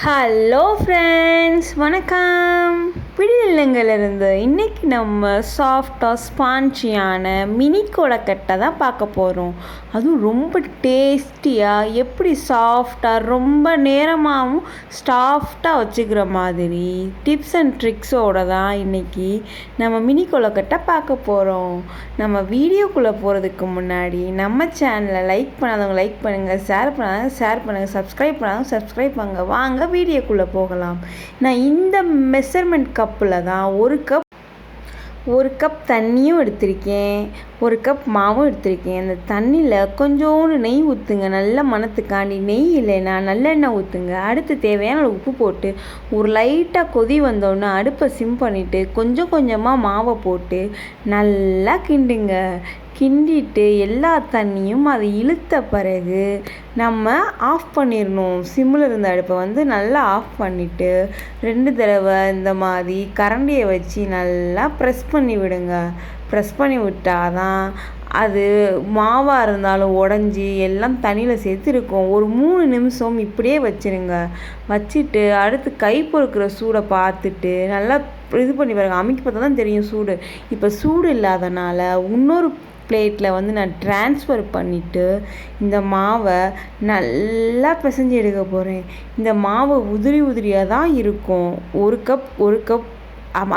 Hello friends, வணக்கம். பிடியில்லைங்களிருந்து இன்றைக்கி நம்ம சாஃப்டாக ஸ்பான்ச்சியான மினி கொழுக்கட்டை தான் பார்க்க போகிறோம். அதுவும் ரொம்ப டேஸ்டியாக, எப்படி சாஃப்டாக ரொம்ப நேரமாகவும் சாஃப்டாக வச்சுக்கிற மாதிரி டிப்ஸ் அண்ட் ட்ரிக்ஸோடு தான் இன்றைக்கி நம்ம மினி கொழுக்கட்டை பார்க்க போகிறோம். நம்ம வீடியோக்குள்ளே போகிறதுக்கு முன்னாடி நம்ம சேனலை லைக் பண்ணாதவங்க லைக் பண்ணுங்கள், ஷேர் பண்ணாதவங்க ஷேர் பண்ணுங்கள், சப்ஸ்கிரைப் பண்ணாதவங்க சப்ஸ்கிரைப் பண்ணுங்க. வாங்க வீடியோக்குள்ளே போகலாம். நான் இந்த மெஷர்மெண்ட் கப்பில் தான் ஒரு கப் தண்ணியும் எடுத்திருக்கேன், ஒரு கப் மாவும் எடுத்திருக்கேன். அந்த தண்ணியில் கொஞ்சோண்டு நெய் ஊற்றுங்க, நல்ல மணத்துக்காண்டி. நெய் இல்லைன்னா நல்லெண்ணெய் ஊற்றுங்க. அடுத்து தேவையான உப்பு போட்டு ஒரு லைட்டாக கொதி வந்தோடனே அடுப்பை சிம் பண்ணிவிட்டு கொஞ்சம் கொஞ்சமாக மாவை போட்டு நல்லா கிண்டுங்க. கிண்டிட்டு எல்லா தண்ணியும் அதை இழுத்த பிறகு நம்ம ஆஃப் பண்ணிடணும். சிம்மில் இருந்த அடுப்பை நல்லா ஆஃப் பண்ணிவிட்டு 2 தடவை இந்த மாதிரி கரண்டியை வச்சு நல்லா ப்ரெஸ் பண்ணி விடுங்க. ப்ரெஸ் பண்ணி விட்டால் தான் அது மாவாக இருந்தாலும் உடஞ்சி எல்லாம் தண்ணியில் சேர்த்து இருக்கும். ஒரு 3 நிமிஷம் இப்படியே வச்சுருங்க. வச்சுட்டு அடுத்து கை பொறுக்கிற சூடை பார்த்துட்டு நல்லா இது பண்ணி பாருங்க. அமைக்க பார்த்தா தான் தெரியும் சூடு. இப்போ சூடு இல்லாதனால இன்னொரு பிளேட்டில் நான் ட்ரான்ஸ்ஃபர் பண்ணிவிட்டு இந்த மாவை நல்லா பிசைஞ்சு எடுக்க போகிறேன். இந்த மாவு உதிரி உதிரியாக தான் இருக்கும். ஒரு கப்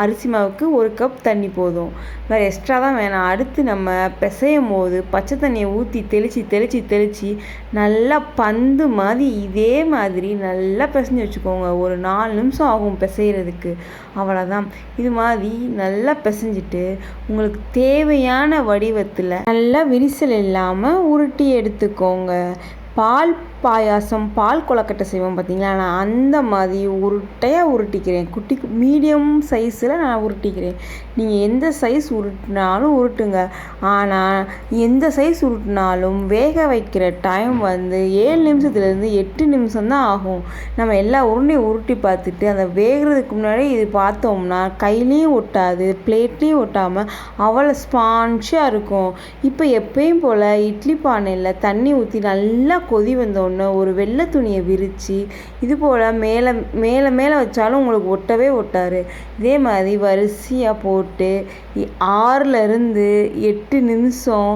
அரிசி மாவுக்கு 1 கப் தண்ணி போதும், வேறு எக்ஸ்ட்ரா தான் வேணாம். அடுத்து நம்ம பிசையும் போது பச்சை தண்ணியை ஊற்றி தெளித்து நல்லா பந்து மாதிரி இதே மாதிரி நல்லா பிசைஞ்சு வச்சுக்கோங்க. ஒரு 4 நிமிஷம் ஆகும் பிசைகிறதுக்கு, அவ்வளோதான். இது மாதிரி நல்லா பிசைஞ்சிட்டு உங்களுக்கு தேவையான வடிவத்தில் நல்லா விரிசல் இல்லாமல் உருட்டி எடுத்துக்கோங்க. பால் பாயாசம், பால் கொழுக்கட்டை செய்வோம் பார்த்தீங்களா, நான் அந்த மாதிரி உருட்டையாக உருட்டிக்கிறேன். மீடியம் சைஸில் நான் உருட்டிக்கிறேன். நீங்கள் எந்த சைஸ் உருட்டினாலும் உருட்டுங்க. ஆனால் எந்த சைஸ் உருட்டினாலும் வேக வைக்கிற டைம் 7 நிமிஷத்துலேருந்து 8 நிமிஷம் தான் ஆகும். நம்ம எல்லா உருண்டையும் உருட்டி பார்த்துட்டு அந்த வேகிறதுக்கு முன்னாடி இது பார்த்தோம்னா கையிலையும் ஒட்டாது, பிளேட்லேயும் ஒட்டாமல் அவ்வளோ ஸ்பான்ச்சியாக இருக்கும். இப்போ எப்பயும் போல் இட்லி பானையில் தண்ணி ஊற்றி நல்லா கொதி வந்தோடனே ஒரு வெள்ளை துணியை விரித்து இது போல் மேலே வச்சாலும் உங்களுக்கு ஒட்டவே ஒட்டாது. இதே மாதிரி வரிசையாக போட்டு 6லேருந்து 8 நிமிஷம்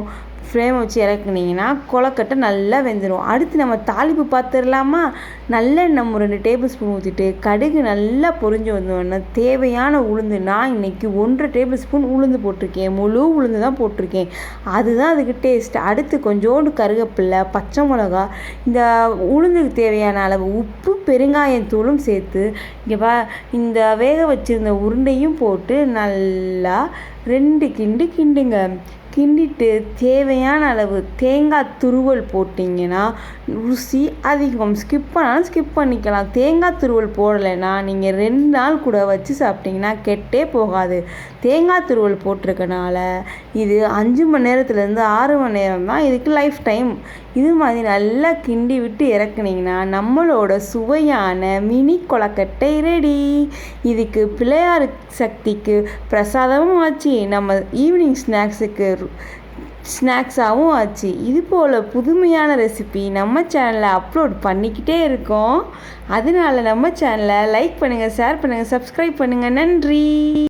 ஃப்ளேம் வச்சு இறக்குனீங்கன்னா கொழுக்கட்டை நல்லா வெந்துடும். அடுத்து நம்ம தாளிப்பு பார்த்துடலாமா. நல்லெண்ணெய் 2 டேபிள் ஸ்பூன் ஊற்றிட்டு கடுகு நல்லா பொரிஞ்சு வந்தோடனே தேவையான உளுந்து, நான் இன்றைக்கி 1.5 டேபிள் ஸ்பூன் உளுந்து போட்டிருக்கேன். முழு உளுந்து தான் போட்டிருக்கேன், அதுதான் அதுக்கு டேஸ்ட். அடுத்து கொஞ்சோண்டு கருவேப்பிலை, பச்சை மிளகா, இந்த உளுந்துக்கு தேவையான அளவு உப்பு, பெருங்காயத்தூளும் சேர்த்து இந்த வேக வச்சுருந்த உருண்டையும் போட்டு நல்லா 2 கிண்டுங்க. கிண்டிட்டு தேவையான அளவு தேங்காய் துருவல் போட்டிங்கன்னா ருசி அதிகம். ஸ்கிப் பண்ணிக்கலாம். தேங்காய் துருவல் போடலைன்னா நீங்கள் 2 நாள் கூட வச்சு சாப்பிட்டிங்கன்னா கெட்டே போகாது. தேங்காய் துருவல் போட்டிருக்கனால இது 5 மணி நேரத்துலேருந்து 6 மணி நேரம் தான் இதுக்கு லைஃப் டைம். இது மாதிரி நல்லா கிண்டி விட்டு இறக்குனீங்கன்னா நம்மளோட சுவையான மினி கொழுக்கட்டை ரெடி. இதுக்கு பிள்ளையார் சக்திக்கு பிரசாதமும் ஆச்சு, நம்ம ஈவினிங் ஸ்நாக்ஸாகவும் ஆச்சு. இது போல் புதுமையான ரெசிபி நம்ம சேனலில் அப்லோட் பண்ணிக்கிட்டே இருக்கோம். அதனால நம்ம சேனலை லைக் பண்ணுங்கள், ஷேர் பண்ணுங்கள், சப்ஸ்கிரைப் பண்ணுங்கள். நன்றி.